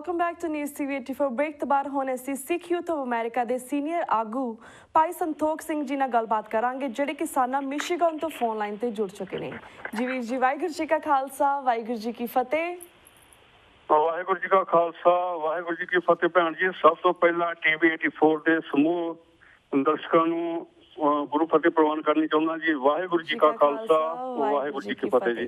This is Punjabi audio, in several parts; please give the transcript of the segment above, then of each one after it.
Welcome back to news TV 84 break ਤੋਂ ਬਾਅਦ ਹੁਣ ਅਸੀਂ ਸਿੱਖ ਯੂਥ ਆਫ ਅਮਰੀਕਾ ਦੇ ਸੀਨੀਅਰ ਆਗੂ ਭਾਈ ਸੰਤੋਖ ਸਿੰਘ ਜੀ ਨਾਲ ਗੱਲਬਾਤ ਕਰਾਂਗੇ ਜਿਹੜੇ ਕਿਸਾਨਾਂ ਮਿਸ਼ੀਗਨ ਤੋਂ ਫੋਨ ਲਾਈਨ ਤੇ ਜੁੜ ਚੁੱਕੇ ਨੇ। ਜੀ ਵੀਰ ਜੀ, ਵਾਹਿਗੁਰੂ ਜੀ ਕਾ ਖਾਲਸਾ, ਵਾਹਿਗੁਰੂ ਜੀ ਕੀ ਫਤਿਹ। ਵਾਹਿਗੁਰੂ ਜੀ ਕਾ ਖਾਲਸਾ, ਵਾਹਿਗੁਰੂ ਜੀ ਕੀ ਫਤਿਹ। ਭੈਣ ਜੀ, ਸਭ ਤੋਂ ਪਹਿਲਾਂ ਟੀਵੀ 84 ਦੇ ਸਮੂਹ ਦਰਸ਼ਕਾਂ ਨੂੰ ਗੁਰੂ ਫਤਿਹ ਪ੍ਰਵਾਨ ਕਰਨੀ ਚਾਹੁੰਦਾ ਜੀ। ਵਾਹਿਗੁਰੂ ਜੀ ਕਾ ਖਾਲਸਾ, ਵਾਹਿਗੁਰੂ ਜੀ ਕੀ ਫਤਿਹ ਜੀ।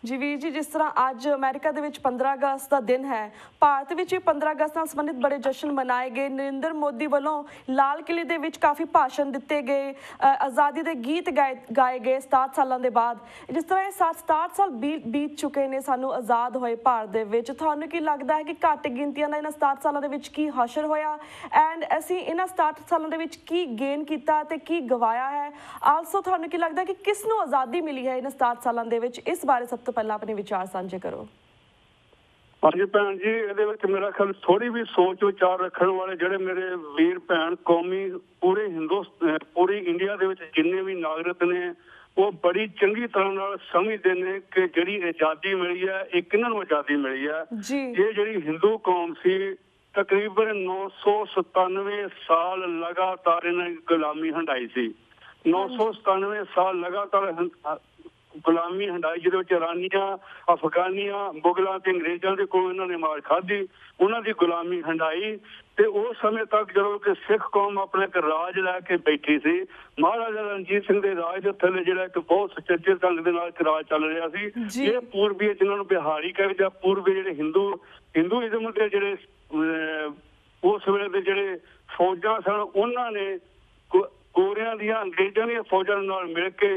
ਜੀ ਵੀਰ ਜੀ, ਜਿਸ ਤਰ੍ਹਾਂ ਅੱਜ ਅਮਰੀਕਾ ਦੇ ਵਿੱਚ 15 ਅਗਸਤ ਦਾ ਦਿਨ ਹੈ, ਭਾਰਤ ਵਿੱਚ ਵੀ 15 ਅਗਸਤ ਨਾਲ ਸੰਬੰਧਿਤ ਬੜੇ ਜਸ਼ਨ ਮਨਾਏ ਗਏ। ਨਰਿੰਦਰ ਮੋਦੀ ਵੱਲੋਂ ਲਾਲ ਕਿਲੇ ਦੇ ਵਿੱਚ ਕਾਫੀ ਭਾਸ਼ਣ ਦਿੱਤੇ ਗਏ, ਆਜ਼ਾਦੀ ਦੇ ਗੀਤ ਗਾਏ ਗਏ 67 ਸਾਲਾਂ ਦੇ ਬਾਅਦ। ਜਿਸ ਤਰ੍ਹਾਂ ਇਹ 67 ਸਾਲ ਬੀਤ ਚੁੱਕੇ ਨੇ ਸਾਨੂੰ ਆਜ਼ਾਦ ਹੋਏ ਭਾਰਤ ਦੇ ਵਿੱਚ, ਤੁਹਾਨੂੰ ਕੀ ਲੱਗਦਾ ਹੈ ਕਿ ਘੱਟ ਗਿਣਤੀਆਂ ਦਾ ਇਹਨਾਂ 67 ਸਾਲਾਂ ਦੇ ਵਿੱਚ ਕੀ ਹਾਸਲ ਹੋਇਆ ਐਂਡ ਅਸੀਂ ਇਹਨਾਂ 67 ਸਾਲਾਂ ਦੇ ਵਿੱਚ ਕੀ ਗੇਨ ਕੀਤਾ ਤੇ ਕੀ ਗਵਾਇਆ ਹੈ? ਆਲਸੋ ਤੁਹਾਨੂੰ ਕੀ ਲੱਗਦਾ ਕਿ ਕਿਸ ਨੂੰ ਆਜ਼ਾਦੀ ਮਿਲੀ ਹੈ ਇਹਨਾਂ 67 ਸਾਲਾਂ ਦੇ ਵਿੱਚ? ਇਸ ਬਾਰੇ ਸਭ ਤੋਂ ਪਹਿਲਾਂ ਆਪਣੇ ਵਿਚਾਰ ਸਾਂਝੇ ਕਰੋ। ਹਾਂਜੀ ਭੈਣ ਜੀ, ਇਹਦੇ ਵਿੱਚ ਮੇਰਾ ਖਿਆਲ ਥੋੜੀ ਵੀ ਸੋਚ ਵਿਚਾਰ ਰੱਖਣ ਵਾਲੇ ਜਿਹੜੇ ਮੇਰੇ ਵੀਰ ਭੈਣ ਕੌਮੀ ਪੂਰੀ ਇੰਡੀਆ ਦੇ ਵਿੱਚ ਜਿੰਨੇ ਵੀ ਨਾਗਰਿਕ ਨੇ ਉਹ ਬੜੀ ਚੰਗੀ ਤਰ੍ਹਾਂ ਨਾਲ ਸਮਝਦੇ ਨੇ ਕਿ ਜਿਹੜੀ ਆਜ਼ਾਦੀ ਮਿਲੀ ਹੈ ਇਹ ਕਿਹਨਾਂ ਨੂੰ ਆਜ਼ਾਦੀ ਮਿਲੀ ਹੈ। ਇਹ ਜਿਹੜੀ ਹਿੰਦੂ ਕੌਮ ਸੀ ਤਕਰੀਬਨ 997 ਸਾਲ ਲਗਾਤਾਰ ਇਹਨਾਂ ਨੇ ਗੁਲਾਮੀ ਹੰਢਾਈ ਸੀ। 997 ਸਾਲ ਲਗਾਤਾਰ ਗੁਲਾਮੀ ਹੰਢਾਈ, ਜਿਹਦੇ ਵਿੱਚ ਇਰਾਨੀਆਂ, ਅਫਗਾਨੀਆਂ, ਮੁਗਲਾਂ ਤੇ ਅੰਗਰੇਜ਼ਾਂ ਦੇ ਕੋਲ ਇਹਨਾਂ ਨੇ ਮਾਰ ਖਾਧੀ, ਉਹਨਾਂ ਦੀ ਗੁਲਾਮੀ ਹੰਢਾਈ। ਤੇ ਉਸ ਸਮੇਂ ਤੱਕ ਜਦੋਂ ਕਿ ਸਿੱਖ ਕੌਮ ਆਪਣਾ ਇੱਕ ਰਾਜ ਲੈ ਕੇ ਬੈਠੀ ਸੀ, ਮਹਾਰਾਜਾ ਰਣਜੀਤ ਸਿੰਘ ਦੇ ਰਾਜ ਦੇ ਥੱਲੇ ਜਿਹੜਾ ਇੱਕ ਬਹੁਤ ਸੁਚੱਜੇ ਢੰਗ ਦੇ ਨਾਲ ਇੱਕ ਰਾਜ ਚੱਲ ਰਿਹਾ ਸੀ। ਇਹ ਪੂਰਬੀ ਜਿਹਨਾਂ ਨੂੰ ਬਿਹਾਰੀ ਕਹਿੰਦੇ, ਪੂਰਬੀ ਜਿਹੜੇ ਹਿੰਦੂਇਜ਼ਮ ਦੇ ਜਿਹੜੇ ਉਸ ਵੇਲੇ ਦੇ ਜਿਹੜੇ ਫੌਜਾਂ ਸਨ, ਉਹਨਾਂ ਨੇ ਗੋਰਿਆਂ ਦੀਆਂ ਅੰਗਰੇਜ਼ਾਂ ਦੀਆਂ ਫੌਜਾਂ ਨਾਲ ਮਿਲ ਕੇ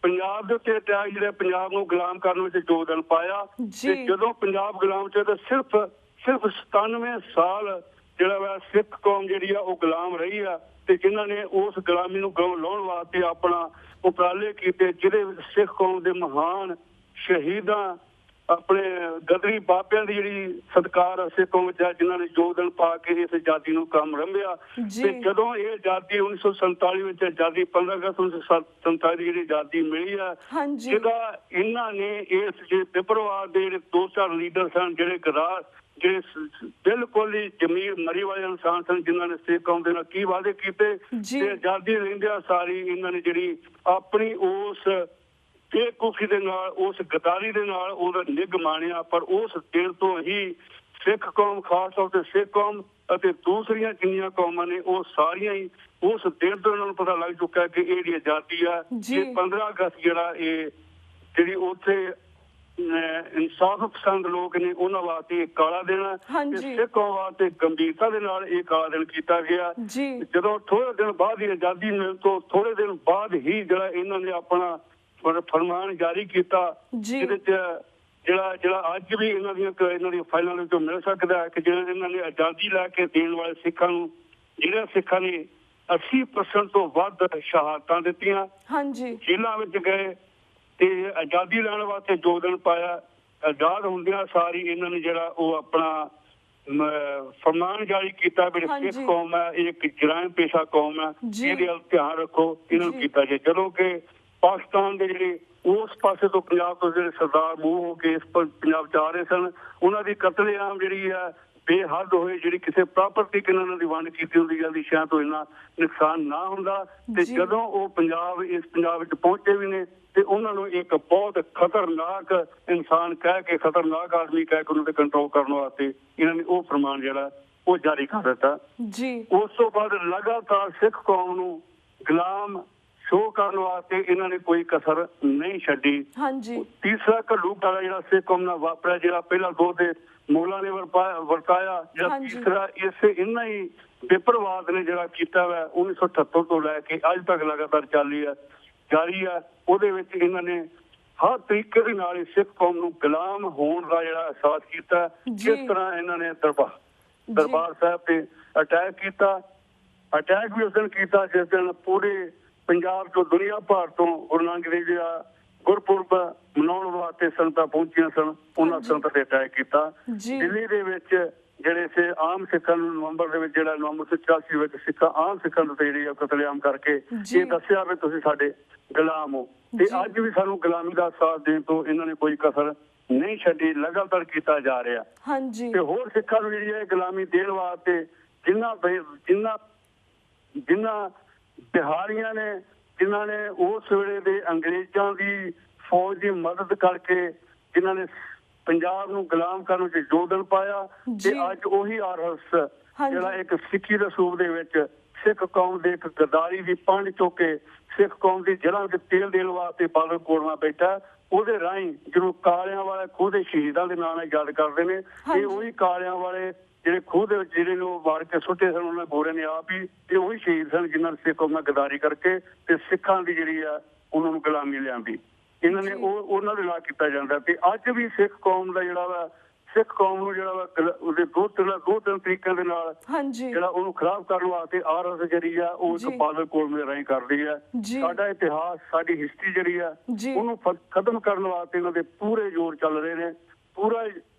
ਪੰਜਾਬ ਦੇ ਉੱਤੇ ਅਟੈਕ ਜਿਹੜੇ ਪੰਜਾਬ ਨੂੰ ਗੁਲਾਮ ਕਰਨ ਵਿੱਚ ਯੋਗਦਾਨ ਪਾਇਆ। ਤੇ ਜਦੋਂ ਪੰਜਾਬ ਗੁਲਾਮ ਚ ਤਾਂ ਸਿਰਫ 97 ਸਾਲ ਜਿਹੜਾ ਵਾ ਸਿੱਖ ਕੌਮ ਜਿਹੜੀ ਆ ਉਹ ਗੁਲਾਮ ਰਹੀ ਆ, ਤੇ ਜਿਨ੍ਹਾਂ ਨੇ ਉਸ ਗੁਲਾਮੀ ਨੂੰ ਲਾਉਣ ਵਾਸਤੇ ਆਪਣਾ ਉਪਰਾਲੇ ਕੀਤੇ, ਜਿਹਦੇ ਵਿੱਚ ਸਿੱਖ ਕੌਮ ਦੇ ਮਹਾਨ ਸ਼ਹੀਦਾਂ, ਆਪਣੇ ਗਦਰੀ ਬਾਬਿਆਂ ਦੀ ਜਿਹੜੀ ਸਤਿਕਾਰ ਸਿੱਖ ਕੌਮ ਵਿੱਚ ਜਿਨ੍ਹਾਂ ਨੇ ਯੋਗਦਾਨ ਪਾ ਕੇ ਇਸ ਆਜ਼ਾਦੀ ਨੂੰ ਕੰਮ ਰੰਭਿਆ। ਤੇ ਜਦੋਂ ਇਹ ਆਜ਼ਾਦੀ 1947 ਵਿੱਚ ਆਜ਼ਾਦੀ 15 ਅਗਸਤ 1947 ਦੀ ਜਿਹੜੀ ਆਜ਼ਾਦੀ ਮਿਲੀ ਆ, ਜਿਹਦਾ ਇਹਨਾਂ ਨੇ ਇਸ ਵਿਪਰਵਾਰ ਦੇ ਜਿਹੜੇ 2-4 ਲੀਡਰ ਸਨ, ਜਿਹੜੇ ਬਿਲਕੁਲ ਹੀ ਜ਼ਮੀਰ ਮਰੀ ਵਾਲੇ ਇਨਸਾਨ ਸਨ, ਜਿਨ੍ਹਾਂ ਨੇ ਸਿੱਖ ਕੌਮ ਦੇ ਨਾਲ ਕੀ ਵਾਅਦੇ ਕੀਤੇ ਤੇ ਆਜ਼ਾਦੀ ਲੈਂਦਿਆਂ ਸਾਰੀ ਇਹਨਾਂ ਨੇ ਜਿਹੜੀ ਆਪਣੀ ਉਸ ਬੇਵਕੂਫੀ ਦੇ ਨਾਲ, ਉਸ ਗਦਾਰੀ ਦੇ ਨਾਲ ਉਹਦਾ ਨਿੱਘ ਮਾਣਿਆ। ਪਰ ਉਸ ਦਿਨ ਤੋਂ ਹੀ ਸਿੱਖ ਕੌਮ, ਖਾਸ ਤੌਰ ਤੇ ਸਿੱਖ ਕੌਮ ਅਤੇ ਦੂਸਰੀਆਂ ਜਿੰਨੀਆਂ ਕੌਮਾਂ ਨੇ ਉਹ ਸਾਰੀਆਂ ਹੀ ਉਸ ਦਿਨ ਤੋਂ ਇਹਨਾਂ ਨੂੰ ਪਤਾ ਲੱਗ ਚੁੱਕਾ ਕਿ ਇਹ ਜਿਹੜੀ ਆਜ਼ਾਦੀ ਆ, ਇਹ 15 ਅਗਸਤ ਜਿਹੜਾ ਇਹ ਜਿਹੜੀ ਉੱਥੇ ਇਨਸਾਫ ਪਸੰਦ ਲੋਕ ਨੇ ਉਹਨਾਂ ਵਾਸਤੇ ਇਹ ਕਾਲਾ ਦਿਨ ਹੈ। ਸਿੱਖ ਕੌਮ ਵਾਸਤੇ ਗੰਭੀਰਤਾ ਦੇ ਨਾਲ ਇਹ ਕਾਲਾ ਦਿਨ ਕੀਤਾ ਗਿਆ। ਜਦੋਂ ਥੋੜੇ ਦਿਨ ਬਾਅਦ ਹੀ ਆਜ਼ਾਦੀ ਮਿਲਣ ਤੋਂ ਥੋੜੇ ਦਿਨ ਬਾਅਦ ਹੀ ਜਿਹੜਾ ਇਹਨਾਂ ਨੇ ਆਪਣਾ ਫਰਮਾਨ ਜਾਰੀ ਕੀਤਾ, ਜਿਹਦੇ ਚ ਜਿਹੜਾ ਅੱਜ ਵੀ ਇਹਨਾਂ ਦੀਆਂ ਫਾਈਲਾਂ ਵਿੱਚੋਂ ਮਿਲ ਸਕਦਾ ਹੈ ਕਿ ਜਿਹੜਾ ਇਹਨਾਂ ਨੇ ਆਜ਼ਾਦੀ ਲੈ ਕੇ ਦੇਣ ਵਾਲੇ ਸਿੱਖਾਂ ਨੂੰ, ਜਿਹੜੇ ਸਿੱਖਾਂ ਨੇ 80% ਤੋਂ ਵੱਧ ਸ਼ਹਾਦਤਾਂ ਦਿੱਤੀਆਂ, ਜੇਲ੍ਹਾਂ ਵਿੱਚ ਗਏ ਤੇ ਆਜ਼ਾਦੀ ਲੈਣ ਵਾਸਤੇ ਯੋਗਦਾਨ ਪਾਇਆ। ਆਜ਼ਾਦ ਹੁੰਦਿਆਂ ਸਾਰੀ ਇਹਨਾਂ ਨੇ ਜਿਹੜਾ ਉਹ ਆਪਣਾ ਫਰਮਾਨ ਜਾਰੀ ਕੀਤਾ ਵੀ ਸਿੱਖ ਕੌਮ ਹੈ ਇਹ ਇੱਕ ਜਰਾਇਮ ਪੇਸ਼ਾ ਕੌਮ ਹੈ, ਇਹਦੇ ਵੱਲ ਧਿਆਨ ਰੱਖੋ, ਇਹਨਾਂ ਨੂੰ ਕੀਤਾ ਜਾਏ। ਜਦੋਂ ਕਿ ਪਾਕਿਸਤਾਨ ਦੇ ਜਿਹੜੇ ਉਸ ਪਾਸੇ ਤੋਂ ਪੰਜਾਬ ਤੋਂ ਜਿਹੜੇ ਸਰਦਾਰ ਮੂੰਹ ਹੋ ਕੇ ਇਸ ਪੰਜਾਬ ਚ ਆ ਰਹੇ ਸਨ, ਉਹਨਾਂ ਦੀ ਕਤਲੇਆਮ ਜਿਹੜੀ ਆ ਬੇਹੱਦ ਹੋਏ, ਜਿਹੜੀ ਕਿਸੇ ਪ੍ਰਾਪਰਟੀ ਇਹਨਾਂ ਦੀ ਵੰਡ ਕੀਤੀ ਹੁੰਦੀ ਜਾਂਦੀ ਸ਼ਾਇਦ ਤੋਂ ਇੰਨਾ ਨੁਕਸਾਨ ਨਾ ਹੁੰਦਾ। ਤੇ ਜਦੋਂ ਉਹ ਪੰਜਾਬ ਵਿੱਚ ਪਹੁੰਚੇ ਵੀ ਨੇ ਤੇ ਉਹਨਾਂ ਨੂੰ ਇੱਕ ਬਹੁਤ ਖਤਰਨਾਕ ਇਨਸਾਨ ਕਹਿ ਕੇ, ਖਤਰਨਾਕ ਆਦਮੀ ਕਹਿ ਕੇ ਉਹਨਾਂ ਤੇ ਕੰਟਰੋਲ ਕਰਨ ਵਾਸਤੇ ਇਹਨਾਂ ਨੇ ਉਹ ਫਰਮਾਨ ਜਿਹੜਾ ਉਹ ਜਾਰੀ ਕਰ ਦਿੱਤਾ। ਉਸ ਤੋਂ ਬਾਅਦ ਲਗਾਤਾਰ ਸਿੱਖ ਕੌਮ ਨੂੰ ਗੁਲਾਮ ਸ਼ੋਅ ਕਰਨ ਵਾਸਤੇ ਇਹਨਾਂ ਨੇ ਕੋਈ ਕਸਰ ਨਹੀਂ ਛੱਡੀ। ਤੀਸਰਾ ਘੱਲੂਘਾਰਾ ਜਿਹੜਾ ਸਿੱਖ ਕੌਮ ਨਾਲ ਵਾਪਰਿਆ, ਜਿਹੜਾ ਪਹਿਲਾਂ ਦੋ ਤੇ ਮੁਗਲਾਂ ਨੇ ਵਰਤਾਇਆ, ਜਿਹੜਾ ਤੀਸਰਾ ਇਸੇ ਇਹਨਾਂ ਹੀ ਵਿਪਰਵਾਦ ਨੇ ਜਿਹੜਾ ਕੀਤਾ ਵਾ 1978 ਤੋਂ ਲੈ ਕੇ ਅੱਜ ਤੱਕ ਲਗਾਤਾਰ ਜਾਰੀ ਆ, ਉਹਦੇ ਵਿੱਚ ਇਹਨਾਂ ਨੇ ਹਰ ਤਰੀਕੇ ਦੇ ਨਾਲ ਸਿੱਖ ਕੌਮ ਨੂੰ ਗੁਲਾਮ ਹੋਣ ਦਾ ਜਿਹੜਾ ਅਹਿਸਾਸ ਕੀਤਾ। ਜਿਸ ਤਰ੍ਹਾਂ ਇਹਨਾਂ ਨੇ ਦਰਬਾਰ ਸਾਹਿਬ ਤੇ ਅਟੈਕ ਕੀਤਾ, ਅਟੈਕ ਵੀ ਉਸ ਦਿਨ ਕੀਤਾ ਜਿਸ ਦਿਨ ਪੂਰੇ ਪੰਜਾਬ ਤੋਂ, ਦੁਨੀਆ ਭਰ ਤੋਂ ਗੁਰੂ ਨਾਨਕ ਦੇਵ ਜੀ ਦਾ ਗੁਰਪੁਰਬ ਮਨਾਉਣ ਵਾਸਤੇ ਸੰਗਤਾਂ ਪਹੁੰਚੀਆਂ ਸਨ, ਉਹਨਾਂ ਸੰਗਤਾਂ ਤੇ ਅਟੈਕ ਕੀਤਾ। ਦਿੱਲੀ ਦੇ ਵਿੱਚ ਜਿਹੜੇ ਆਮ ਸਿੱਖਾਂ ਨੂੰ ਨਵੰਬਰ 1984 ਵਿੱਚ ਆਮ ਸਿੱਖਾਂ ਦੇ ਜਿਹੜੀ ਕਤਲੇਆਮ ਕਰਕੇ ਇਹ ਦੱਸਿਆ ਵੀ ਤੁਸੀਂ ਸਾਡੇ ਗੁਲਾਮ ਹੋ। ਤੇ ਅੱਜ ਵੀ ਸਾਨੂੰ ਗੁਲਾਮੀ ਦਾ ਸਾਥ ਦੇਣ ਤੋਂ ਇਹਨਾਂ ਨੇ ਕੋਈ ਕਸਰ ਨਹੀਂ ਛੱਡੀ, ਲਗਾਤਾਰ ਕੀਤਾ ਜਾ ਰਿਹਾ। ਹਾਂਜੀ ਤੇ ਹੋਰ ਸਿੱਖਾਂ ਨੂੰ ਜਿਹੜੀ ਹੈ ਗੁਲਾਮੀ ਦੇਣ ਵਾਸਤੇ ਜਿਨ੍ਹਾਂ ਬਿਹਾਰੀਆਂ ਨੇ, ਜਿਨ੍ਹਾਂ ਨੇ ਉਸ ਵੇਲੇ ਦੇ ਅੰਗਰੇਜ਼ਾਂ ਦੀ ਫੌਜ ਦੀ ਮਦਦ ਕਰਕੇ ਜਿਨ੍ਹਾਂ ਨੇ ਪੰਜਾਬ ਨੂੰ ਗੁਲਾਮ ਕਰਨ ਵਿੱਚ ਯੋਗਦਾਨ ਪਾਇਆ, ਤੇ ਅੱਜ ਉਹੀ ਆਰਐਸ ਜਿਹੜਾ ਇੱਕ ਸਿੱਖੀ ਦੇ ਰਸੂਖ ਦੇ ਵਿੱਚ ਸਿੱਖ ਕੌਮ ਦੇ ਇੱਕ ਗਦਾਰੀ ਦੀ ਪੰਡ ਚੁੱਕ ਕੇ ਸਿੱਖ ਕੌਮ ਦੀ ਜੜ੍ਹਾਂ ਵਿੱਚ ਤੇਲ ਦੇਣ ਵਾਸਤੇ ਬਾਦਲ ਕੋਲਵਾ ਬੈਠਾ। ਉਹਦੇ ਰਾਹੀਂ ਜਿਹਨੂੰ ਕਾਲਿਆਂ ਵਾਲੇ ਖੂਹ ਦੇ ਸ਼ਹੀਦਾਂ ਦੇ ਨਾਂ ਨਾਲ ਯਾਦ ਕਰਦੇ ਨੇ, ਇਹ ਉਹੀ ਕਾਲਿਆਂ ਵਾਲੇ ਜਿਹੜੇ ਖੂਹ ਦੇ ਵਿੱਚ ਜਿਹੜੇ ਨੂੰ ਵਾਰ ਕੇ ਸੁੱਟੇ ਸਨ, ਉਹਨਾਂ ਗੋਰੇ ਨੇ ਆਪ ਹੀ, ਇਹ ਉਹੀ ਸ਼ਹੀਦ ਸਨ ਜਿਨ੍ਹਾਂ ਨੇ ਸਿੱਖ ਕੌਮ ਨਾਲ ਗਦਾਰੀ ਕਰਕੇ ਤੇ ਸਿੱਖਾਂ ਦੀ ਜਿਹੜੀ ਆ ਉਹਨਾਂ ਨੂੰ ਗੁਲਾਮੀ ਲਿਆਂਦੀ। ਇਹਨਾਂ ਨੇ ਉਹਨਾਂ ਦੇ ਨਾਲ ਕੀਤਾ ਜਾਂਦਾ। ਤੇ ਅੱਜ ਵੀ ਸਿੱਖ ਕੌਮ ਦਾ ਜਿਹੜਾ ਵਾ, ਸਿੱਖ ਕੌਮ ਨੂੰ ਜਿਹੜਾ ਵਾ ਉਹਦੇ ਦੋ ਤਿੰਨ ਤਰੀਕਿਆਂ ਦੇ ਨਾਲ ਜਿਹੜਾ ਉਹਨੂੰ ਖਰਾਬ ਕਰਨ ਵਾਸਤੇ ਆਰਐਸ ਜਿਹੜੀ ਆ ਉਹ ਇੱਕ ਬਾਦਲ ਕੋਲਮ ਦੇ ਰਾਹੀਂ ਕਰਦੀ ਆ। ਸਾਡਾ ਇਤਿਹਾਸ, ਸਾਡੀ ਹਿਸਟਰੀ ਜਿਹੜੀ ਆ ਉਹਨੂੰ ਖਤਮ ਕਰਨ ਵਾਸਤੇ ਇਹਨਾਂ ਦੇ ਪੂਰੇ ਜ਼ੋਰ ਚੱਲ ਰਹੇ ਨੇ। ਪੂਰਾ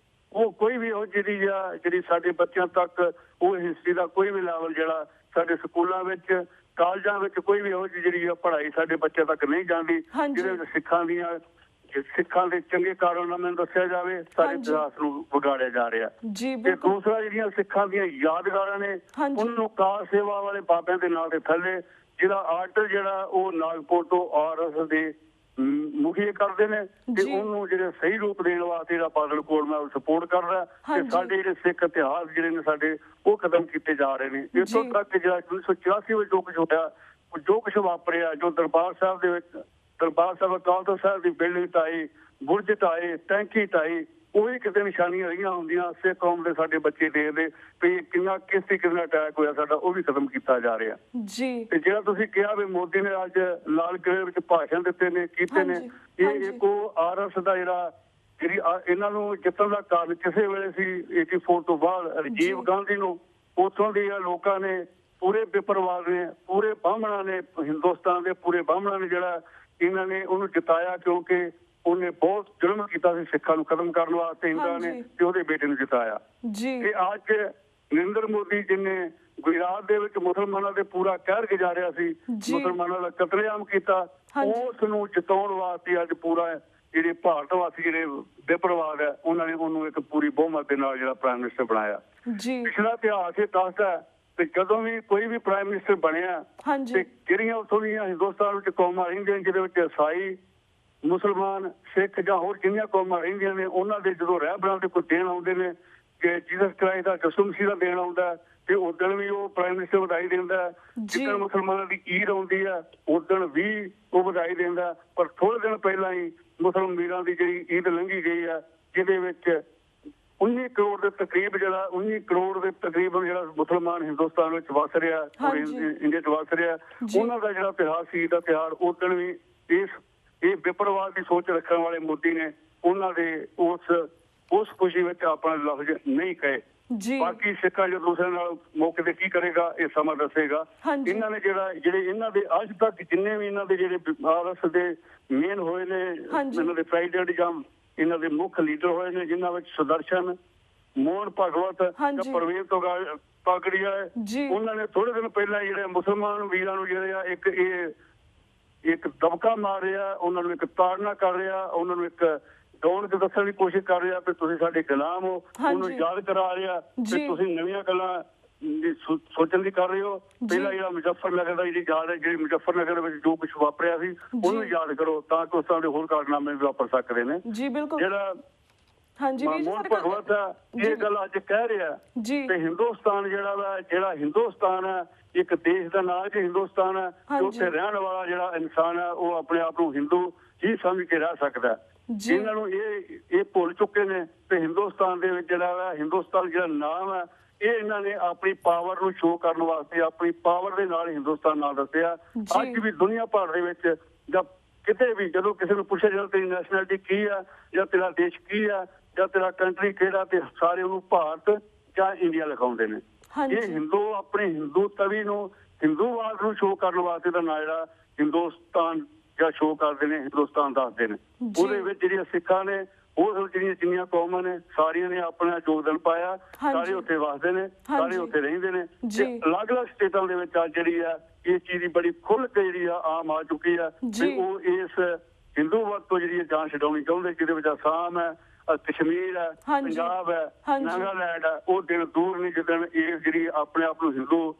ਉਹ ਕੋਈ ਵੀ ਉਹ ਜਿਹੜੀ ਸਾਡੇ ਬੱਚਿਆਂ ਤੱਕ ਉਹ ਹਿਸਟਰੀ ਦਾ ਕੋਈ ਵੀ ਲੈਵਲ ਜਿਹੜਾ ਸਾਡੇ ਸਕੂਲਾਂ ਵਿੱਚ, ਕਾਲਜਾਂ ਵਿੱਚ ਕੋਈ ਵੀ ਉਹ ਜਿਹੜੀ ਆ ਪੜ੍ਹਾਈ ਸਾਡੇ ਬੱਚਿਆਂ ਤੱਕ ਨਹੀਂ ਜਾਂਦੀ, ਜਿਹਦੇ ਵਿੱਚ ਸਿੱਖਾਂ ਦੇ ਚੰਗੇ ਕਾਰਨਾਮਿਆਂ ਨੂੰ ਦੱਸਿਆ ਜਾਵੇ, ਸਾਡੇ ਇਤਿਹਾਸ ਨੂੰ ਵਿਗਾੜਿਆ ਜਾ ਰਿਹਾ। ਤੇ ਦੂਸਰਾ ਜਿਹੜੀਆਂ ਸਿੱਖਾਂ ਦੀਆਂ ਯਾਦਗਾਰਾਂ ਨੇ ਉਹਨੂੰ ਕਾਰ ਸੇਵਾ ਵਾਲੇ ਬਾਬਿਆਂ ਦੇ ਨਾਂ ਦੇ ਥੱਲੇ ਜਿਹੜਾ ਆਰਡਰ ਜਿਹੜਾ ਉਹ ਨਾਗਪੁਰ ਤੋਂ ਆਰਐਸ ਦੇ ਮੁਖੀਏ ਕਰਦੇ ਨੇ, ਤੇ ਉਹਨੂੰ ਜਿਹੜੇ ਸਹੀ ਰੂਪ ਦੇਣ ਵਾਸਤੇ ਜਿਹੜਾ ਬਾਦਲ ਕੋਲਮਾ ਸਪੋਰਟ ਕਰਦਾ। ਤੇ ਸਾਡੇ ਜਿਹੜੇ ਸਿੱਖ ਇਤਿਹਾਸ ਜਿਹੜੇ ਨੇ ਸਾਡੇ ਉਹ ਖਤਮ ਕੀਤੇ ਜਾ ਰਹੇ ਨੇ। ਇੱਥੋਂ ਤੱਕ ਜਿਹੜਾ 1984 ਵਿੱਚ ਜੋ ਕੁਝ ਹੋਇਆ, ਜੋ ਕੁਝ ਵਾਪਰਿਆ, ਜੋ ਦਰਬਾਰ ਸਾਹਿਬ ਦੇ ਵਿੱਚ ਦਰਬਾਰ ਸਾਹਿਬ ਅਕਾਲ ਤਖ਼ਤ ਸਾਹਿਬ ਦੀ ਬਿਲਡਿੰਗ ਢਾਈ, ਬੁਰਜ ਢਾਏ, ਟੈਂਕੀ ਢਾਈ, ਉਹੀ ਕਿਤੇ ਨਿਸ਼ਾਨੀਆਂ ਰਹੀਆਂ ਹੁੰਦੀਆਂ। ਸਿੱਖ ਕੌਮ ਦੇ ਸਾਡੇ ਬੱਚੇ ਦੇਖਦੇ ਵੀ ਕਿਸ ਤਰੀਕੇ ਨਾਲ ਅਟੈਕ ਹੋਇਆ ਸਾਡਾ, ਉਹ ਵੀ ਖਤਮ ਕੀਤਾ ਜਾ ਰਿਹਾ ਜੀ। ਤੇ ਜਿਹੜਾ ਤੁਸੀਂ ਕਿਹਾ ਵੀ ਮੋਦੀ ਨੇ ਅੱਜ ਲਾਲ ਕਿਲ੍ਹੇ ਵਿੱਚ ਭਾਸ਼ਣ ਦਿੱਤੇ ਨੇ, ਕੀਤੇ ਨੇ, ਇਹ ਇੱਕ ਆਰਐਸ ਦਾ ਜਿਹੜੀ ਇਹਨਾਂ ਨੂੰ ਜਿੱਤਣ ਦਾ ਕਾਰਨ ਕਿਸੇ ਵੇਲੇ ਸੀ 84 ਤੋਂ ਬਾਅਦ ਰਾਜੀਵ ਗਾਂਧੀ ਨੂੰ ਉੱਥੋਂ ਦੇ ਲੋਕਾਂ ਨੇ, ਪੂਰੇ ਬੇਪਰਵਾਹ ਨੇ, ਪੂਰੇ ਬਾਹਮਣਾਂ ਨੇ, ਹਿੰਦੁਸਤਾਨ ਦੇ ਪੂਰੇ ਬਾਹਮਣਾਂ ਨੇ ਜਿਹੜਾ ਇਹਨਾਂ ਨੇ ਉਹਨੂੰ ਜਿਤਾਇਆ, ਕਿਉਂਕਿ ਉਹਨੇ ਬਹੁਤ ਜ਼ੁਲਮ ਕੀਤਾ ਸੀ ਸਿੱਖਾਂ ਨੂੰ ਖਤਮ ਕਰਨ ਵਾਸਤੇ। ਇਹਨਾਂ ਨੇ ਤੇ ਉਹਦੇ ਬੇਟੇ ਨੂੰ ਜਿਤਾਇਆ। ਤੇ ਅੱਜ ਨਰਿੰਦਰ ਮੋਦੀ ਜਿਹਨੇ ਗੁਜਰਾਤ ਦੇ ਵਿੱਚ ਮੁਸਲਮਾਨਾਂ ਦੇ ਪੂਰਾ ਕਹਿਰ ਗੁਜ਼ਾਰਿਆ ਸੀ, ਮੁਸਲਮਾਨਾਂ ਦਾ ਕਤਲੇਆਮ ਕੀਤਾ, ਉਸ ਨੂੰ ਜਿਤਾਉਣ ਵਾਸਤੇ ਅੱਜ ਪੂਰਾ ਜਿਹੜੇ ਭਾਰਤ ਵਾਸੀ ਜਿਹੜੇ ਬੇਪਰਵਾਹ ਹੈ ਉਹਨਾਂ ਨੇ ਉਹਨੂੰ ਇੱਕ ਪੂਰੀ ਬਹੁਮਤ ਦੇ ਨਾਲ ਜਿਹੜਾ ਪ੍ਰਾਈਮ ਮਿਨਿਸਟਰ ਬਣਾਇਆ। ਪਿਛਲਾ ਇਤਿਹਾਸ ਇਹ ਦੱਸਦਾ ਤੇ ਜਦੋਂ ਵੀ ਕੋਈ ਵੀ ਪ੍ਰਾਈਮ ਮਿਨਿਸਟਰ ਬਣਿਆ ਤੇ ਜਿਹੜੀਆਂ ਉੱਥੋਂ ਦੀਆਂ ਹਿੰਦੁਸਤਾਨ ਵਿੱਚ ਕੌਮਾਂ ਰਹਿੰਦੀਆਂ ਜਿਹਦੇ ਵਿੱਚ ਈਸਾਈ, ਮੁਸਲਮਾਨ, ਸਿੱਖ ਜਾਂ ਹੋਰ ਜਿੰਨੀਆਂ ਕੌਮਾਂ ਰਹਿੰਦੀਆਂ ਨੇ, ਉਹਨਾਂ ਦੇ ਜਦੋਂ ਰਹਿਬਰਾਂ ਦੇ ਕੋਈ ਦਿਨ ਆਉਂਦੇ ਨੇ ਕਿ ਜੀਸਸ ਕ੍ਰਾਈਸਟ ਦਾ ਕ੍ਰਿਸਮਸ ਦਾ ਦਿਨ ਆਉਂਦਾ ਤੇ ਉਦੋਂ ਵੀ ਉਹ ਪ੍ਰਾਈਮ ਮਿਨਿਸਟਰ ਵਧਾਈ ਦਿੰਦਾ। ਜਿੱਦਣ ਮੁਸਲਮਾਨਾਂ ਦੀ ਈਦ ਆਉਂਦੀ ਆ ਉਦੋਂ ਵੀ ਉਹ ਵਧਾਈ ਦਿੰਦਾ। ਪਰ ਥੋੜੇ ਦਿਨ ਪਹਿਲਾਂ ਹੀ ਮੁਸਲਮਾਨ ਵੀਰਾਂ ਦੀ ਜਿਹੜੀ ਈਦ ਲੰਘੀ ਗਈ ਆ, ਜਿਹਦੇ ਵਿੱਚ 19 ਕਰੋੜ ਦੇ ਤਕਰੀਬ ਜਿਹੜਾ 19 ਕਰੋੜ ਦੇ ਤਕਰੀਬਨ ਜਿਹੜਾ ਮੁਸਲਮਾਨ ਹਿੰਦੁਸਤਾਨ ਵਿੱਚ ਵਸ ਰਿਹਾ, ਇੰਡੀਆ 'ਚ ਵਸ ਰਿਹਾ, ਉਹਨਾਂ ਦਾ ਜਿਹੜਾ ਤਿਉਹਾਰ ਸੀ ਦਾ ਤਿਉਹਾਰ ਉਦੋਂ ਵੀ ਇਹ ਬੇਪਰਵਾਹ ਦੀ ਸੋਚ ਰੱਖਣ ਵਾਲੇ ਮੋਦੀ ਨੇ ਉਹਨਾਂ ਦੇ ਉਸ ਖੁਸ਼ੀ ਵਿੱਚ ਆਪਣਾ ਲਫ਼ਜ਼ ਨਹੀਂ ਕਹੇ। ਬਾਕੀ ਸਿੱਖਾਂ ਜੋ ਦੂਸਰੇ ਨਾਲ ਮੌਕੇ ਤੇ ਕੀ ਕਰੇਗਾ ਇਹ ਸਮਾਂ ਦੱਸੇਗਾ। ਇਹਨਾਂ ਨੇ ਜਿਹੜੇ ਇਹਨਾਂ ਦੇ ਅੱਜ ਤੱਕ ਜਿੰਨੇ ਵੀ ਇਹਨਾਂ ਦੇ ਜਿਹੜੇ ਆਰਐਸ ਦੇ ਮੇਨ ਹੋਏ ਨੇ, ਇਹਨਾਂ ਦੇ ਪ੍ਰੈਜ਼ੀਡੈਂਟ ਜਾਂ ਇਹਨਾਂ ਦੇ ਮੁੱਖ ਲੀਡਰ ਹੋਏ ਨੇ, ਜਿਨ੍ਹਾਂ ਵਿੱਚ ਸੁਦਰਸ਼ਨ, ਮੋਹਨ ਭਗਵਤ, ਪਰਵੇਜ਼ ਤੋਗੜੀਆ, ਉਹਨਾਂ ਨੇ ਥੋੜੇ ਦਿਨ ਪਹਿਲਾਂ ਜਿਹੜੇ ਮੁਸਲਮਾਨ ਵੀਰਾਂ ਨੂੰ ਜਿਹੜੇ ਆ ਇੱਕ ਦਬਕਾ ਮਾਰ ਰਿਹਾ, ਉਹਨਾਂ ਨੂੰ ਇੱਕ ਤਾੜਨਾ ਕਰ ਰਿਹਾ, ਉਹਨਾਂ ਨੂੰ ਇੱਕ ਡਾਉਣ ਕੇ ਦੱਸਣ ਦੀ ਕੋਸ਼ਿਸ਼ ਕਰ ਰਿਹਾ ਕਿ ਤੁਸੀਂ ਸਾਡੇ ਗੁਲਾਮ ਹੋ, ਉਹਨੂੰ ਯਾਦ ਕਰਾ ਰਿਹਾ ਕਿ ਤੁਸੀਂ ਨਵੀਆਂ ਗੱਲਾਂ ਸੋਚਣ ਦੀ ਕਰ ਰਹੇ ਹੋ। ਪਹਿਲਾਂ ਜਿਹੜਾ ਮੁਜ਼ੱਫਰਨਗਰ ਦਾ ਜਿਹੜੀ ਮੁਜ਼ੱਫਰਨਗਰ ਵਿੱਚ ਜੋ ਕੁਛ ਵਾਪਰਿਆ ਸੀ ਉਹਨੂੰ ਯਾਦ ਕਰੋ ਤਾਂ ਕਿ ਉਸ ਤਰ੍ਹਾਂ ਦੇ ਹੋਰ ਕਾਰਨਾਮੇ ਵੀ ਵਾਪਰ ਸਕਦੇ ਨੇ। ਜਿਹੜਾ ਮੋਹਨ ਭਗਵਤ ਆ ਇਹ ਗੱਲ ਅੱਜ ਕਹਿ ਰਿਹਾ ਤੇ ਹਿੰਦੁਸਤਾਨ ਜਿਹੜਾ ਹਿੰਦੁਸਤਾਨ ਹੈ ਇੱਕ ਦੇਸ਼ ਦਾ ਨਾਂ ਕਿ ਹਿੰਦੁਸਤਾਨ ਹੈ, ਉੱਥੇ ਰਹਿਣ ਵਾਲਾ ਜਿਹੜਾ ਇਨਸਾਨ ਹੈ ਉਹ ਆਪਣੇ ਆਪ ਨੂੰ ਹਿੰਦੂ ਹੀ ਸਮਝ ਕੇ ਰਹਿ ਸਕਦਾ। ਇਹਨਾਂ ਨੂੰ ਇਹ ਭੁੱਲ ਚੁੱਕੇ ਨੇ ਤੇ ਹਿੰਦੁਸਤਾਨ ਦੇ ਵਿੱਚ ਜਿਹੜਾ ਹਿੰਦੁਸਤਾਨ ਜਿਹੜਾ ਨਾਮ ਹੈ ਇਹ ਇਹਨਾਂ ਨੇ ਆਪਣੀ ਪਾਵਰ ਨੂੰ ਸ਼ੋਅ ਕਰਨ ਵਾਸਤੇ ਆਪਣੀ ਪਾਵਰ ਦੇ ਨਾਲ ਹਿੰਦੁਸਤਾਨ ਨਾਂ ਦੱਸਿਆ। ਅੱਜ ਵੀ ਦੁਨੀਆ ਭਰ ਦੇ ਵਿੱਚ ਜਾਂ ਕਿਤੇ ਵੀ ਜਦੋਂ ਕਿਸੇ ਨੂੰ ਪੁੱਛਿਆ ਜਾਂਦਾ ਤੇਰੀ ਨੈਸ਼ਨੈਲਿਟੀ ਕੀ ਆ ਜਾਂ ਤੇਰਾ ਦੇਸ਼ ਕੀ ਆ ਜਾਂ ਤੇਰਾ ਕੰਟਰੀ ਕਿਹੜਾ, ਤੇ ਸਾਰੇ ਉਹਨੂੰ ਭਾਰਤ ਜਾਂ ਇੰਡੀਆ ਲਿਖਾਉਂਦੇ ਨੇ। ਇਹ ਹਿੰਦੂ ਆਪਣੀ ਹਿੰਦੂ ਤਵੀ ਨੂੰ ਹਿੰਦੂਵਾਦ ਨੂੰ ਸ਼ੋਅ ਕਰਨ ਵਾਸਤੇ ਦਾ ਨਾਂ ਜਿਹੜਾ ਹਿੰਦੁਸਤਾਨ ਜਾਂ ਸ਼ੋਅ ਕਰਦੇ ਨੇ, ਹਿੰਦੁਸਤਾਨ ਦੱਸਦੇ ਨੇ। ਉਹਦੇ ਵਿੱਚ ਜਿਹੜੀਆਂ ਸਿੱਖਾਂ ਨੇ ਹੋਰ ਜਿੰਨੀਆਂ ਕੌਮਾਂ ਨੇ ਸਾਰੀਆਂ ਨੇ ਆਪਣਾ ਯੋਗਦਾਨ ਪਾਇਆ, ਸਾਰੇ ਉੱਥੇ ਵਸਦੇ ਨੇ, ਸਾਰੇ ਉੱਥੇ ਰਹਿੰਦੇ ਨੇ। ਅਲੱਗ-ਅਲੱਗ ਸਟੇਟਾਂ ਦੇ ਵਿੱਚ ਅੱਜ ਜਿਹੜੀ ਆ ਇਸ ਚੀਜ਼ ਦੀ ਬੜੀ ਖੁੱਲ੍ਹ ਕੇ ਜਿਹੜੀ ਆ ਆਮ ਆ ਚੁੱਕੀ ਆ ਤੇ ਉਹ ਇਸ ਹਿੰਦੂਵਾਦ ਤੋਂ ਜਿਹੜੀ ਜਾਨ ਛਡਾਉਣੀ ਚਾਹੁੰਦੇ, ਜਿਹਦੇ ਵਿੱਚ ਅਸਾਮ ਹੈ, ਕਸ਼ਮੀਰ ਹੈ, ਹਾਂਜੀ। ਪੰਜਾਬ ਹੈ, ਹਾਂਜੀ। ਨਾਗਾਲੈਂਡ ਹੈ, ਉਹ ਦਿਨ ਦੂਰ ਨਹੀਂ ਜਿੱਦਣ ਇਹ ਜਿਹੜੀ ਆਪਣੇ ਆਪ ਨੂੰ ਹਿੰਦੂ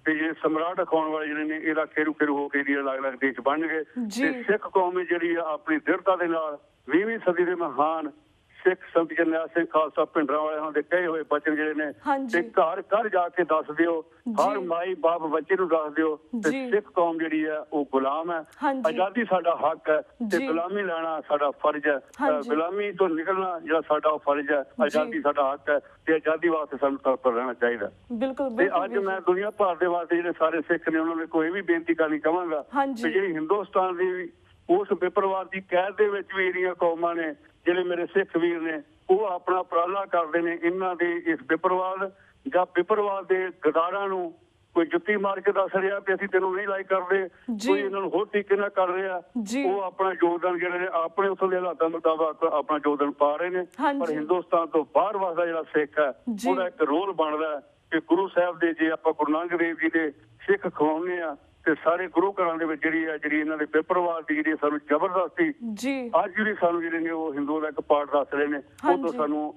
ਤੇ ਜੇ ਸਮਰਾਟ ਅਖਾਉਣ ਵਾਲੇ ਜਿਹੜੇ ਨੇ ਇਹਦਾ ਖੇਰੂ ਖੇਰੂ ਹੋ ਕੇ ਅਲੱਗ ਅਲੱਗ ਦੇਸ਼ ਬਣਨਗੇ। ਜੀ। ਤੇ ਸਿੱਖ ਕੌਮ ਜਿਹੜੀ ਆ ਆਪਣੀ ਦ੍ਰਿੜਤਾ ਦੇ ਨਾਲ 20ਵੀਂ ਸਦੀ ਦੇ ਮਹਾਨ ਸਿੱਖ ਸੰਤ ਜਰਨੈਲ ਸਿੰਘ ਖਾਲਸਾ ਭਿੰਡਰਾਂ ਵਾਲਿਆਂ ਦੇ ਕਹੇ ਹੋਏ ਬਚਨ ਜਿਹੜੇ ਨੇ ਹਾਂਜੀ। ਤੇ ਘਰ ਘਰ ਜਾ ਕੇ ਦੱਸ ਦਿਓ, ਹਰ ਜੀ। ਮਾਈ ਬਾਪ ਬੱਚੇ ਨੂੰ ਦੱਸ ਦਿਓ ਤੇ ਜੀ। ਸਿੱਖ ਕੌਮ ਜਿਹੜੀ ਹੈ ਉਹ ਗੁਲਾਮ ਹੈ। ਹਾਂਜੀ। ਆਜ਼ਾਦੀ ਸਾਡਾ ਹੱਕ ਹੈ ਤੇ ਜੀ। ਗੁਲਾਮੀ ਲੈਣਾ ਸਾਡਾ ਫਰਜ਼ ਹੈ। ਹਾਂਜੀ। ਗੁਲਾਮੀ ਤੋਂ ਨਿਕਲਣਾ ਜਿਹੜਾ ਸਾਡਾ ਉਹ ਫਰਜ਼ ਹੈ। ਆਜ਼ਾਦੀ ਸਾਡਾ ਹੱਕ ਹੈ ਤੇ ਆਜ਼ਾਦੀ ਵਾਸਤੇ ਸਾਨੂੰ ਤਤਪਰ ਰਹਿਣਾ ਚਾਹੀਦਾ। ਬਿਲਕੁਲ ਤੇ ਬਿਲਕੁਲ ਅੱਜ ਵੀਰ ਜੀ। ਮੈਂ ਦੁਨੀਆ ਭਰ ਦੇ ਵਾਸਤੇ ਜਿਹੜੇ ਸਾਰੇ ਸਿੱਖ ਨੇ ਉਹਨਾਂ ਨੇ ਕੋਈ ਵੀ ਬੇਨਤੀ ਕਰਨੀ ਚਾਹਾਂਗਾ ਹਾਂਜੀ। ਤੇ ਜਿਹੜੀ ਹਿੰਦੁਸਤਾਨ ਦੀ ਉਸ ਵਿਪਰਵਾਦ ਦੀ ਕੈਦ ਦੇ ਵਿੱਚ ਵੀ ਜਿਹੜੀਆਂ ਕੌਮਾਂ ਨੇ, ਜਿਹੜੇ ਮੇਰੇ ਸਿੱਖ ਵੀਰ ਨੇ, ਉਹ ਆਪਣਾ ਉਪਰਾਲਾ ਕਰਦੇ ਨੇ ਇਹਨਾਂ ਦੇ ਇਸ ਵਿਪਰਵਾਦ ਜਾਂ ਵਿਪਰਵਾਦ ਦੇ ਗਦਾਰਾਂ ਨੂੰ ਕੋਈ ਜੁੱਤੀ ਮਾਰ ਕੇ ਦੱਸ ਰਿਹਾ ਕਿ ਅਸੀਂ ਤੈਨੂੰ ਨਹੀਂ ਲਾਈਕ ਕਰਦੇ, ਕੋਈ ਇਹਨਾਂ ਨੂੰ ਹੋਰ ਤਰੀਕੇ ਨਾਲ ਕਰ ਰਿਹਾ। ਜੀ। ਉਹ ਆਪਣਾ ਯੋਗਦਾਨ ਜਿਹੜੇ ਨੇ ਆਪਣੇ ਉੱਥੋਂ ਦੇ ਹਾਲਾਤਾਂ ਮੁਤਾਬਕ ਆਪਣਾ ਯੋਗਦਾਨ ਪਾ ਰਹੇ ਨੇ। ਹਾਂਜੀ। ਪਰ ਹਿੰਦੁਸਤਾਨ ਤੋਂ ਬਾਹਰ ਵਸਦਾ ਜਿਹੜਾ ਸਿੱਖ ਹੈ ਜੀ। ਉਹਦਾ ਇੱਕ ਰੋਲ ਬਣਦਾ ਹੈ ਕਿ ਗੁਰੂ ਸਾਹਿਬ ਦੇ, ਜੇ ਆਪਾਂ ਗੁਰੂ ਨਾਨਕ ਦੇਵ ਜੀ ਦੇ ਸਿੱਖ ਖਵਾਉਂਦੇ ਆ ਤੇ ਸਾਰੇ ਗੁਰੂ ਘਰਾਂ ਦੇ ਵਿੱਚ ਜਿਹੜੀ ਇਹਨਾਂ ਦੇ ਵਿਪਰਵਾਦ ਦੀ ਜਿਹੜੀ ਸਾਨੂੰ ਜ਼ਬਰਦਸਤੀ ਜੀ। ਅੱਜ ਜਿਹੜੀ ਸਾਨੂੰ ਜਿਹੜੇ ਨੇ ਉਹ ਹਿੰਦੂ ਦਾ ਇੱਕ ਪਾਰਟ ਦੱਸ ਰਹੇ ਨੇ, ਉਹ ਤੋਂ ਹਾਂਜੀ। ਸਾਨੂੰ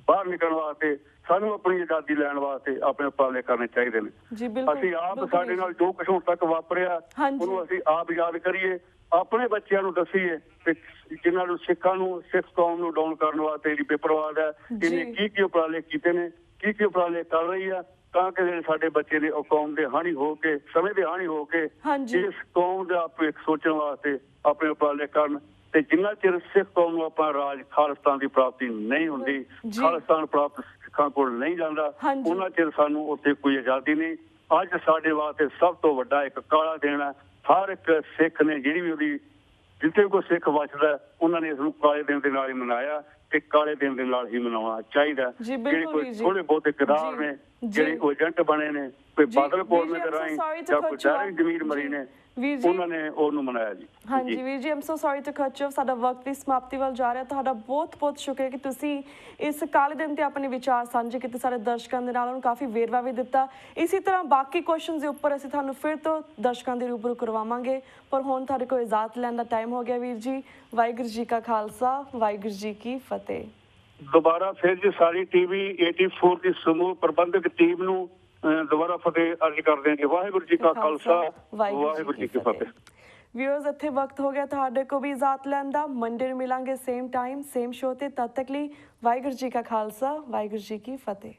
ਬਾਹਰ ਨਿਕਲਣ ਵਾਸਤੇ, ਸਾਨੂੰ ਆਪਣੀ ਆਜ਼ਾਦੀ ਲੈਣ ਵਾਸਤੇ ਆਪਣੇ ਉਪਰਾਲੇ ਕਰਨੇ ਚਾਹੀਦੇ ਨੇ। ਜੀ ਬਿਲਕੁਲ। ਅਸੀਂ ਆਪ ਬਿਲਕੁਲ ਸਾਡੇ ਵੀਰ ਨਾਲ ਜੀ। ਜੋ ਕੁਝ ਹੁਣ ਤੱਕ ਵਾਪਰਿਆ ਹਾਂਜੀ। ਉਹਨੂੰ ਅਸੀਂ ਆਪ ਯਾਦ ਕਰੀਏ, ਆਪਣੇ ਬੱਚਿਆਂ ਨੂੰ ਦੱਸੀਏ ਤੇ ਜਿਨ੍ਹਾਂ ਨੂੰ ਸਿੱਖਾਂ ਨੂੰ, ਸਿੱਖ ਕੌਮ ਨੂੰ ਡਾਊਨ ਕਰਨ ਵਾਸਤੇ ਜਿਹੜੀ ਵਿਪਰਵਾਦ ਹੈ ਇਹਨੇ ਕੀ ਉਪਰਾਲੇ ਕੀਤੇ ਨੇ, ਕੀ ਉਪਰਾਲੇ ਕਰ ਰਹੀ ਆ, ਤਾਂ ਕਿ ਜਿਹੜੇ ਸਾਡੇ ਬੱਚੇ ਨੇ ਉਹ ਕੌਮ ਦੇ ਹਾਣੀ ਹੋ ਕੇ, ਸਮੇਂ ਦੇ ਹਾਣੀ ਹੋ ਕੇ ਹਾਂਜੀ। ਇਸ ਕੌਮ ਦਾ ਭਵਿੱਖ ਸੋਚਣ ਵਾਸਤੇ ਆਪਣੇ ਉਪਰਾਲੇ ਕਰਨ। ਤੇ ਜਿੰਨਾ ਚਿਰ ਸਿੱਖ ਕੌਮ ਨੂੰ ਆਪਾਂ ਰਾਜ ਖਾਲਿਸਤਾਨ ਦੀ ਪ੍ਰਾਪਤੀ ਨਹੀਂ ਹੁੰਦੀ, ਜੀ। ਖਾਲਿਸਤਾਨ ਪ੍ਰਾਪਤ ਸਿੱਖਾਂ ਕੋਲ ਨਹੀਂ ਜਾਂਦਾ, ਹਾਂਜੀ। ਉਹਨਾਂ ਚਿਰ ਸਾਨੂੰ ਉੱਥੇ ਕੋਈ ਆਜ਼ਾਦੀ ਨਹੀਂ। ਅੱਜ ਸਾਡੇ ਵਾਸਤੇ ਸਭ ਤੋਂ ਵੱਡਾ ਇੱਕ ਕਾਲਾ ਦਿਨ ਹੈ। ਹਰ ਇੱਕ ਸਿੱਖ ਨੇ, ਜਿਹੜੀ ਵੀ ਉਹਦੀ ਜਿੱਥੇ ਕੋਈ ਸਿੱਖ ਵੱਸਦਾ, ਉਹਨਾਂ ਨੇ ਇਸ ਨੂੰ ਕਾਲੇ ਦਿਨ ਦੇ ਨਾਲ ਹੀ ਮਨਾਇਆ ਤੇ ਕਾਲੇ ਦਿਨ ਦੇ ਨਾਲ ਹੀ ਮਨਾਉਣਾ ਚਾਹੀਦਾ। ਜੀ ਜਿਹੜੇ ਬਿਲਕੁਲ ਕੋਈ ਵੀਰ ਜੀ। ਥੋੜੇ ਬਹੁਤੇ ਕਿਰਦਾਰ ਜੀ। ਨੇ, ਜੀ। ਜਿਹੜੇ ਉਹ ਏਜੰਟ ਬਣੇ ਨੇ, ਕੋਈ ਜੀ, ਬਾਦਲ ਕੋਲ ਵੀਰ ਜੀ, ਦੇ I'm so ਰਾਹੀਂ sorry to ਜਾਂ ਕੋਈ cut you ਡਾਇਰੈਕਟ off। ਜ਼ਮੀਰ ਮਰੀ ਨੇ, ਵੀਰ ਜੀ। ਉਹਨਾਂ ਨੇ ਉਹਨੂੰ ਮਨਾਇਆ ਜੀ। ਹਾਂਜੀ ਵੀਰ ਜੀ, ਆਮ ਸੋ ਸੌਰੀ ਟੂ ਕੱਟ ਯੂ। ਸਾਡਾ ਵਕਤ ਦੀ ਸਮਾਪਤੀ ਵੱਲ ਜਾ ਰਿਹਾ। ਤੁਹਾਡਾ ਬਹੁਤ ਬਹੁਤ ਸ਼ੁਕਰੀਆ ਕਿ ਤੁਸੀਂ ਇਸ ਕਾਲੇ ਦਿਨ ਤੇ ਆਪਣੇ ਵਿਚਾਰ ਸਾਂਝੇ ਕੀਤੇ ਸਾਡੇ ਦਰਸ਼ਕਾਂ ਦੇ ਨਾਲ, ਉਹਨੂੰ ਕਾਫੀ ਵੇਰਵਾ ਵੀ ਦਿੱਤਾ। ਇਸੇ ਤਰ੍ਹਾਂ ਬਾਕੀ ਕੁਐਸਚਨਸ ਦੇ ਉੱਪਰ ਅਸੀਂ ਤੁਹਾਨੂੰ ਫਿਰ ਤੋਂ ਦਰਸ਼ਕਾਂ ਦੇ ਰੂਬਰੂ ਕਰਵਾਵਾਂਗੇ, ਪਰ ਹੁਣ ਤੁਹਾਡੇ ਕੋਲ ਇਜਾਜ਼ਤ ਲੈਣ ਦਾ ਟਾਈਮ ਹੋ ਗਿਆ ਵੀਰ ਜੀ। ਵਾਹਿਗੁਰੂ ਜੀ ਕਾ ਖਾਲਸਾ, ਵਾਹਿਗੁਰੂ ਜੀ ਕੀ ਫਤਿਹ। ਦੁਬਾਰਾ ਫਿਰ ਜੀ ਸਾਰੀ ਟੀਵੀ 84 ਦੀ ਸਮੂਹ ਪ੍ਰਬੰਧਕ ਟੀਮ ਨੂੰ ਦੁਬਾਰਾ ਫਤਿਹ ਅਰਜ਼ ਕਰਦੇ ਹਾਂ ਜੀ। ਵਾਹਿਗੁਰੂ ਜੀ ਕਾ ਖਾਲਸਾ, ਵਾਹਿਗੁਰੂ ਜੀ ਕੀ ਫਤਿਹ। ਵਿਊਅਰਸ, ਇੱਥੇ ਵਕਤ ਹੋ ਗਿਆ ਤੁਹਾਡੇ ਕੋ ਵੀ ਇਜਾਜ਼ਤ ਲੈਣ ਦਾ। ਮੰਡੇ ਨੂੰ ਮਿਲਾਂਗੇ ਸੇਮ ਟਾਈਮ ਸੇਮ ਸ਼ੋਅ ਤੇ। ਤਦ ਤੱਕ ਲਈ ਵਾਹਿਗੁਰੂ ਜੀ ਕਾ ਖਾਲਸਾ, ਵਾਹਿਗੁਰੂ ਜੀ ਕੀ ਫਤਿਹ।